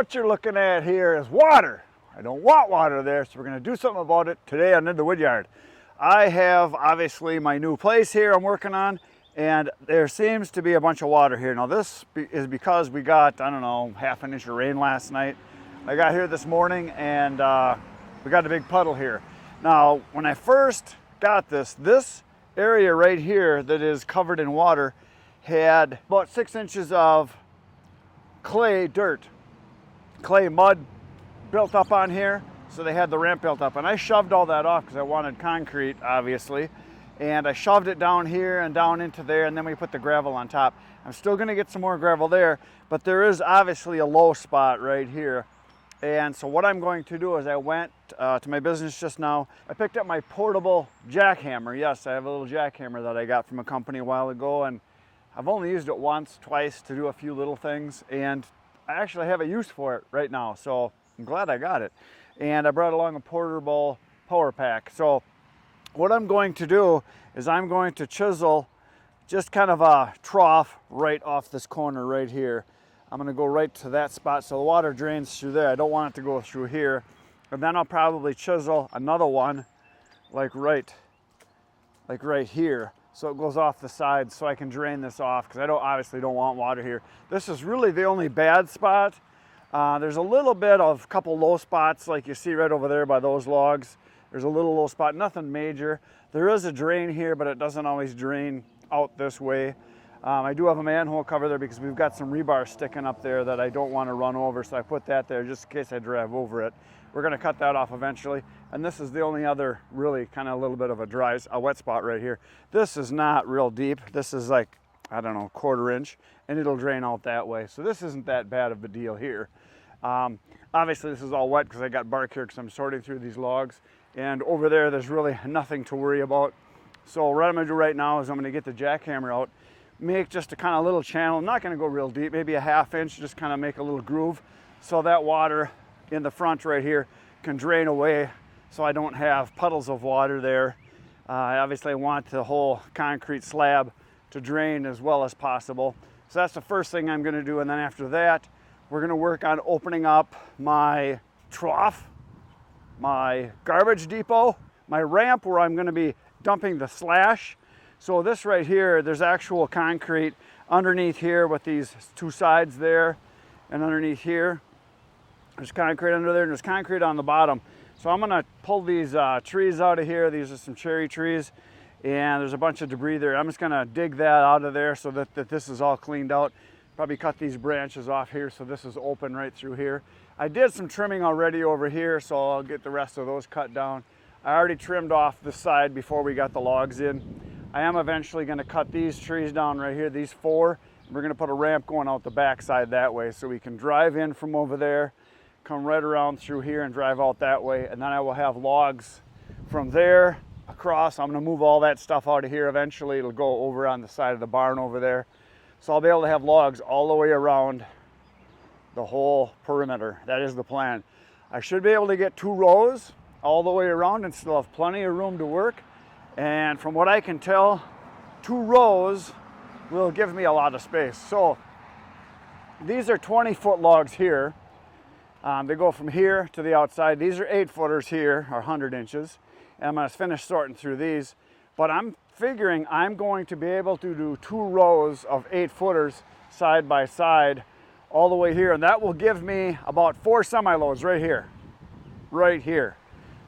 what you're looking at here is water. I don't want water there, so we're going to do something about it today on In the Woodyard. I have obviously my new place here I'm working on, and there seems to be a bunch of water here. Now this is because we got, I don't know, half an inch of rain last night. I got here this morning and we got a big puddle here. Now when I first got this area right here that is covered in water had about 6 inches of clay mud built up on here, so they had the ramp built up, and I shoved all that off because I wanted concrete, obviously, and I shoved it down here and down into there, and then we put the gravel on top. I'm still going to get some more gravel there, but there is obviously a low spot right here. And so what I'm going to do is I went to my business just now. I picked up my portable jackhammer. Yes, I have a little jackhammer that I got from a company a while ago, and I've only used it once, twice to do a few little things, and I actually have a use for it right now, so I'm glad I got it. And I brought along a portable power pack. So what I'm going to do is I'm going to chisel just kind of a trough right off this corner right here. I'm going to go right to that spot so the water drains through there. I don't want it to go through here. And then I'll probably chisel another one like right here, so it goes off the side so I can drain this off, because I obviously don't want water here. This is really the only bad spot. There's a little bit of a couple low spots like you see right over there by those logs. There's a little low spot, nothing major. There is a drain here, but it doesn't always drain out this way. I do have a manhole cover there because we've got some rebar sticking up there that I don't want to run over, so I put that there just in case I drive over it. We're going to cut that off eventually, and this is the only other really kind of a little bit of a wet spot right here. This is not real deep. This is like, I don't know, 1/4 inch, and it'll drain out that way. So this isn't that bad of a deal here. Obviously this is all wet because I got bark here because I'm sorting through these logs, and over there's really nothing to worry about. So what I'm going to do right now is I'm going to get the jackhammer out, make just a kind of little channel. I'm not going to go real deep, maybe a 1/2 inch, just kind of make a little groove so that water in the front right here can drain away, so I don't have puddles of water there. Obviously I want the whole concrete slab to drain as well as possible. So that's the first thing I'm going to do, and then after that we're going to work on opening up my trough, my garbage depot, my ramp where I'm going to be dumping the slash. So this right here, there's actual concrete underneath here with these two sides there, and underneath here there's concrete under there, and there's concrete on the bottom. So I'm gonna pull these trees out of here. These are some cherry trees, and there's a bunch of debris there. I'm just gonna dig that out of there so that this is all cleaned out. Probably cut these branches off here so this is open right through here. I did some trimming already over here, so I'll get the rest of those cut down. I already trimmed off this side before we got the logs in. I am eventually gonna cut these trees down right here, these 4. We're gonna put a ramp going out the back side that way so we can drive in from over there, come right around through here and drive out that way, and then I will have logs from there across. I'm going to move all that stuff out of here eventually. It'll go over on the side of the barn over there, so I'll be able to have logs all the way around the whole perimeter. That is the plan. I should be able to get 2 rows all the way around and still have plenty of room to work, and from what I can tell, 2 rows will give me a lot of space. So these are 20-foot logs here. They go from here to the outside. These are 8-footers here, or 100 inches. And I'm going to finish sorting through these. But I'm figuring I'm going to be able to do 2 rows of 8-footers side by side all the way here. And that will give me about 4 semi-loads right here. Right here.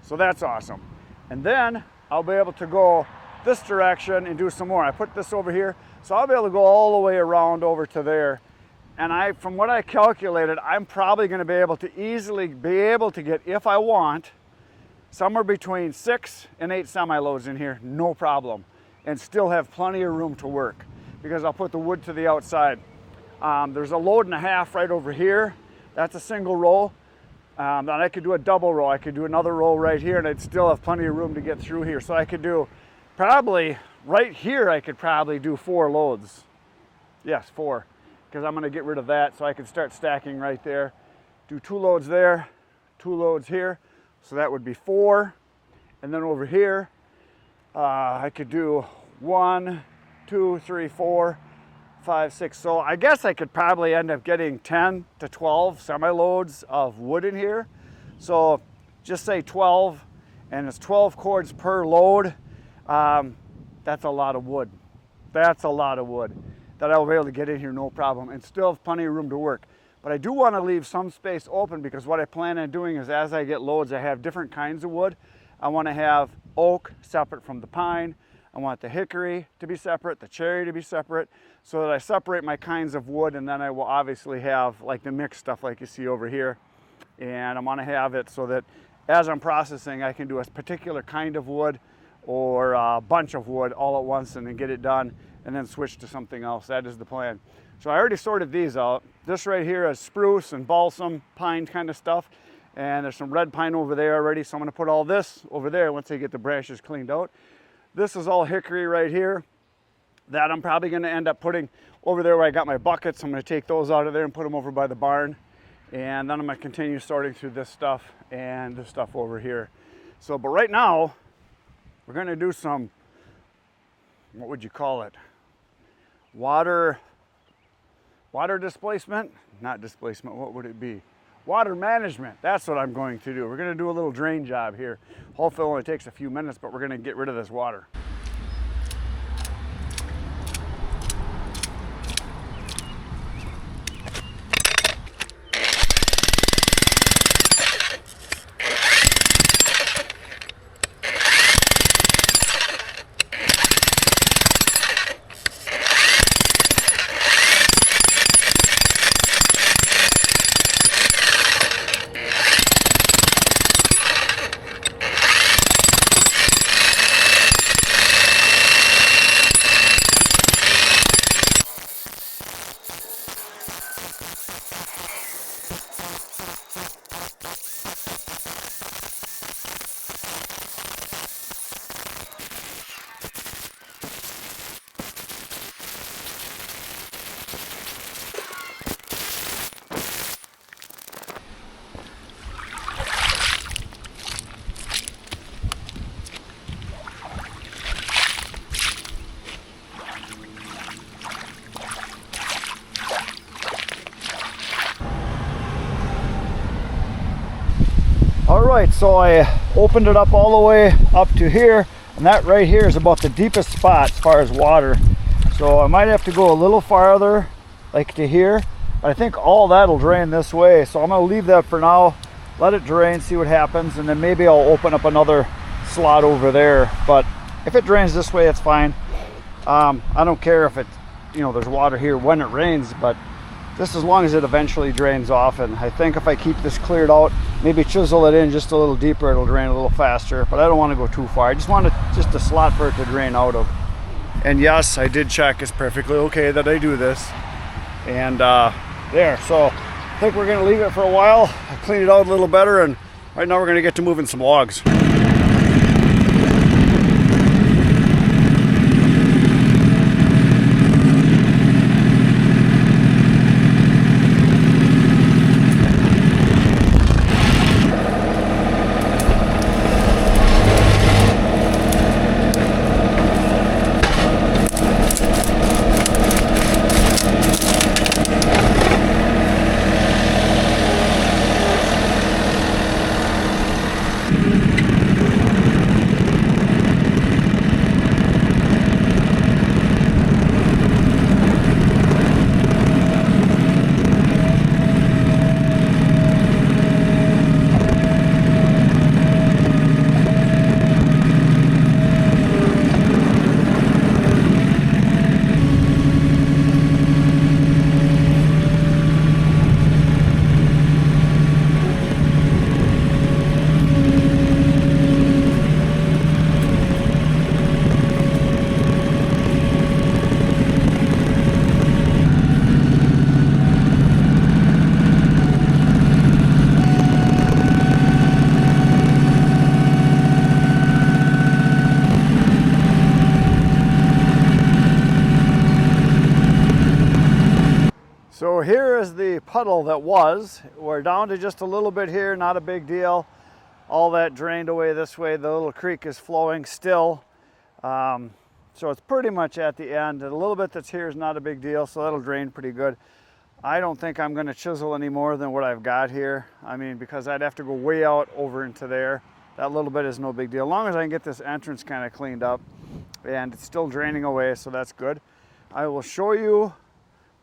So that's awesome. And then I'll be able to go this direction and do some more. I put this over here, so I'll be able to go all the way around over to there. And from what I calculated, I'm probably going to be able to easily get, if I want, somewhere between 6 and 8 semi-loads in here, no problem, and still have plenty of room to work because I'll put the wood to the outside. There's a load and a half right over here. That's a single row. Then I could do a double row. I could do another row right here, and I'd still have plenty of room to get through here. So I could do probably right here. I could probably do 4 loads. Yes, 4. Because I'm going to get rid of that so I can start stacking right there. Do 2 loads there, 2 loads here, so that would be 4. And then over here, I could do 1, 2, 3, 4, 5, 6. So I guess I could probably end up getting 10 to 12 semi-loads of wood in here. So just say 12, and it's 12 cords per load. That's a lot of wood. That's a lot of wood that I will be able to get in here no problem and still have plenty of room to work. But I do want to leave some space open, because what I plan on doing is, as I get loads, I have different kinds of wood. I want to have oak separate from the pine. I want the hickory to be separate, the cherry to be separate, so that I separate my kinds of wood, and then I will obviously have like the mixed stuff like you see over here. And I want to have it so that as I'm processing, I can do a particular kind of wood or a bunch of wood all at once and then get it done and then switch to something else. That is the plan. So I already sorted these out. This right here is spruce and balsam pine kind of stuff. And there's some red pine over there already. So I'm going to put all this over there once I get the branches cleaned out. This is all hickory right here that I'm probably going to end up putting over there where I got my buckets. I'm going to take those out of there and put them over by the barn. And then I'm going to continue sorting through this stuff and this stuff over here. So, but right now, we're going to do some, what would you call it? Water displacement? Not displacement, what would it be? Water management, that's what I'm going to do. We're going to do a little drain job here. Hopefully it only takes a few minutes, but we're going to get rid of this water. All right, so I opened it up all the way up to here, and that right here is about the deepest spot as far as water. So I might have to go a little farther, like to here. I think all that'll drain this way, so I'm gonna leave that for now, let it drain, see what happens, and then maybe I'll open up another slot over there. But if it drains this way, it's fine. I don't care if it, there's water here when it rains, but just as long as it eventually drains off. And I think if I keep this cleared out, maybe chisel it in just a little deeper, it'll drain a little faster, but I don't want to go too far. I just want just a slot for it to drain out of. And yes, I did check. It's perfectly okay that I do this. And there, so I think we're gonna leave it for a while. I cleaned it out a little better, and right now we're gonna get to moving some logs. So here is the puddle that was. We're down to just a little bit here, not a big deal. All that drained away this way. The little creek is flowing still. So it's pretty much at the end. A little bit that's here is not a big deal, so that'll drain pretty good. I don't think I'm going to chisel any more than what I've got here. I mean, because I'd have to go way out over into there. That little bit is no big deal. As long as I can get this entrance kind of cleaned up, and it's still draining away, so that's good. I will show you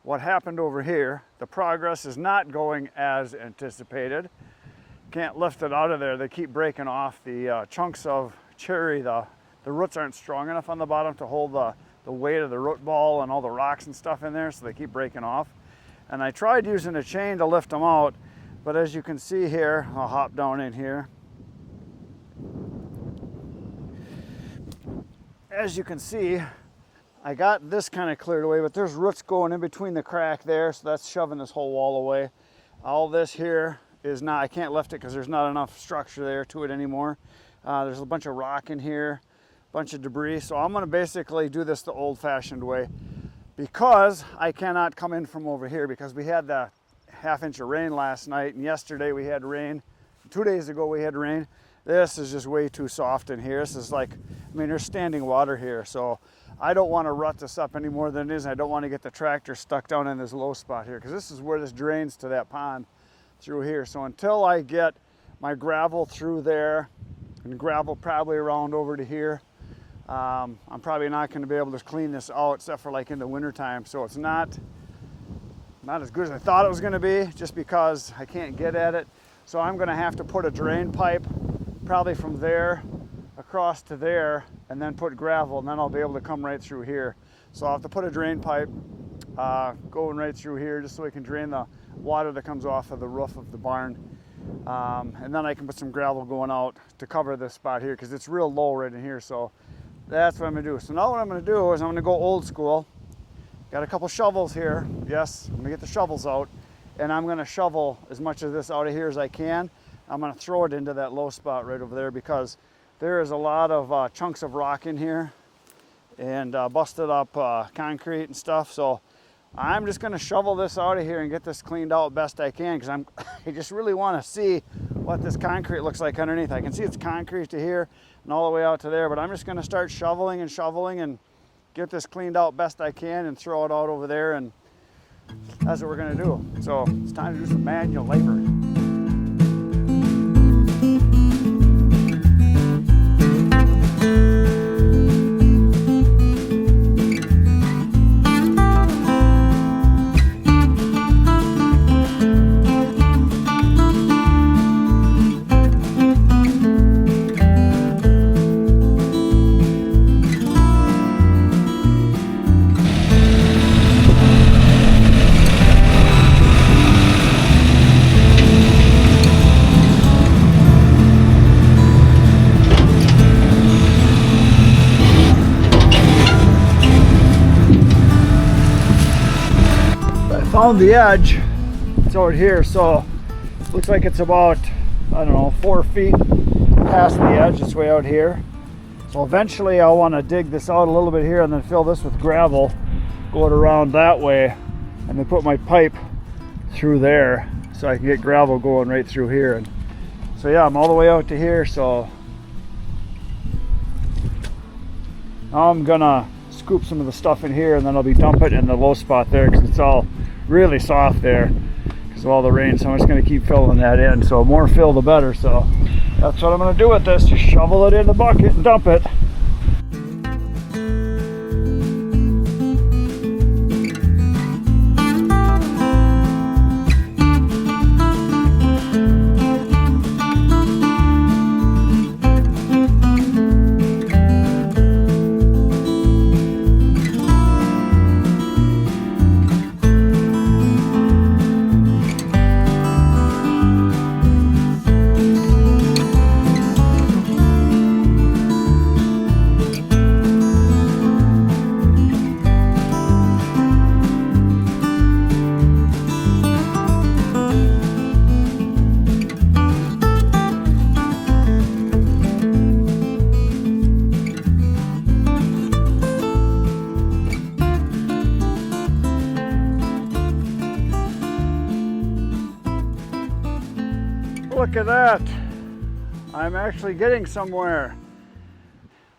what happened over here. The progress is not going as anticipated. Can't lift it out of there. They keep breaking off. The chunks of cherry, the roots aren't strong enough on the bottom to hold the weight of the root ball and all the rocks and stuff in there, so they keep breaking off. And I tried using a chain to lift them out, but as you can see here, I'll hop down in here. As you can see, I got this kind of cleared away, but there's roots going in between the crack there, so that's shoving this whole wall away. All this here is not, I can't lift it because there's not enough structure there to it anymore. There's a bunch of rock in here, a bunch of debris, so I'm going to basically do this the old-fashioned way, because I cannot come in from over here, because we had the half-inch of rain last night, and yesterday we had rain. 2 days ago we had rain. This is just way too soft in here. This is like, I mean, there's standing water here, so I don't want to rut this up any more than it is. I don't want to get the tractor stuck down in this low spot here, because this is where this drains to that pond through here. So until I get my gravel through there, and gravel probably around over to here, I'm probably not going to be able to clean this out except for like in the winter time. So it's not as good as I thought it was going to be, just because I can't get at it. So I'm going to have to put a drain pipe probably from there across to there, and then put gravel, and then I'll be able to come right through here. So I'll have to put a drain pipe going right through here, just so we can drain the water that comes off of the roof of the barn. And then I can put some gravel going out to cover this spot here, because it's real low right in here. So that's what I'm going to do. So now what I'm going to do is I'm going to go old school. Got a couple shovels here. Yes, I'm going to get the shovels out, and I'm going to shovel as much of this out of here as I can. I'm going to throw it into that low spot right over there, because there is a lot of chunks of rock in here and busted up concrete and stuff. So I'm just going to shovel this out of here and get this cleaned out best I can, because I just really want to see what this concrete looks like underneath. I can see it's concrete to here and all the way out to there, but I'm just going to start shoveling and get this cleaned out best I can and throw it out over there, and that's what we're going to do. So it's time to do some manual labor. Found the edge. It's out here, so it looks like it's about, I don't know, 4 feet past the edge. It's way out here. So eventually I'll want to dig this out a little bit here and then fill this with gravel, go it around that way, and then put my pipe through there so I can get gravel going right through here. And so yeah, I'm all the way out to here. So now I'm gonna scoop some of the stuff in here, and then I'll be dumping it in the low spot there, because it's all really soft there because of all the rain. So I'm just going to keep filling that in. So more fill the better. So that's what I'm going to do with this. Just shovel it in the bucket and dump it. Look at that. I'm actually getting somewhere.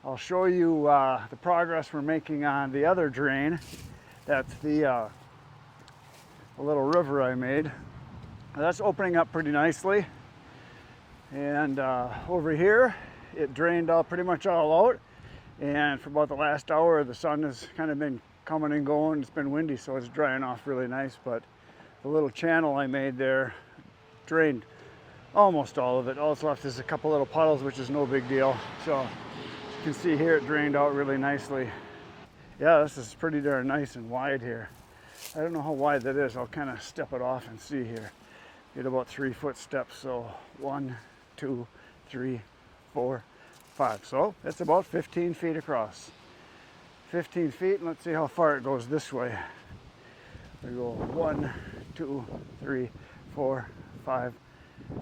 I'll show you the progress we're making on the other drain. That's the little river I made. That's opening up pretty nicely. And over here, it drained pretty much all out. And for about the last hour, the sun has kind of been coming and going. It's been windy, so it's drying off really nice. But the little channel I made there drained almost all of it. All that's left is a couple little puddles, which is no big deal. So as you can see here, it drained out really nicely. Yeah, this is pretty darn nice and wide here. I don't know how wide that is. I'll kind of step it off and see here. Get about 3-foot steps. So 1, 2, 3, 4, 5. So it's about 15 feet across. 15 feet, and let's see how far it goes this way. We go 1, 2, 3, 4, 5,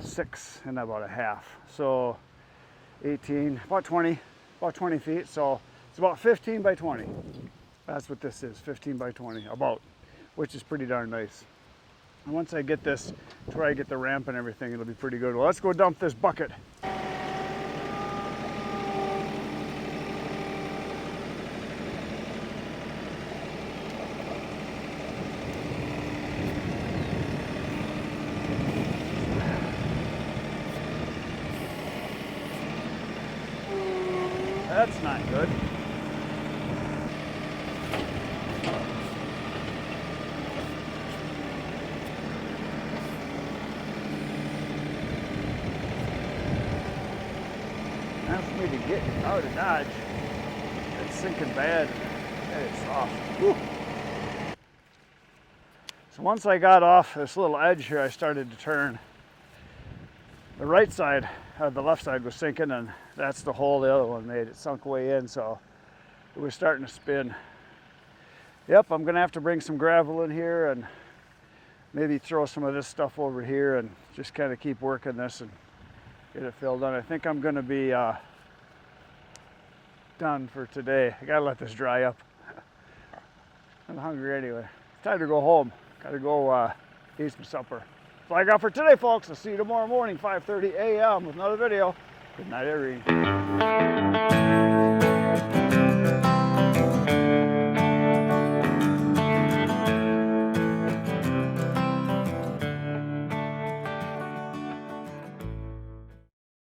6, and about a half. So 18, about 20 feet. So it's about 15 by 20. That's what this is, 15 by 20, about, which is pretty darn nice. And once I get this to where I get the ramp and everything, it'll be pretty good. Well, let's go dump this bucket. That's not good. Time for me to get out of Dodge. It's sinking bad. It's soft. Whew. So once I got off this little edge here, I started to turn. The right side, the left side was sinking, and that's the hole the other one made. It sunk way in, so it was starting to spin. Yep, I'm gonna have to bring some gravel in here and maybe throw some of this stuff over here and just kind of keep working this and get it filled in. I think I'm gonna be done for today. I gotta let this dry up. I'm hungry anyway. It's time to go home. Gotta go eat some supper. That's all I got for today, folks. I'll see you tomorrow morning, 5:30 a.m. with another video. Good night, Irene.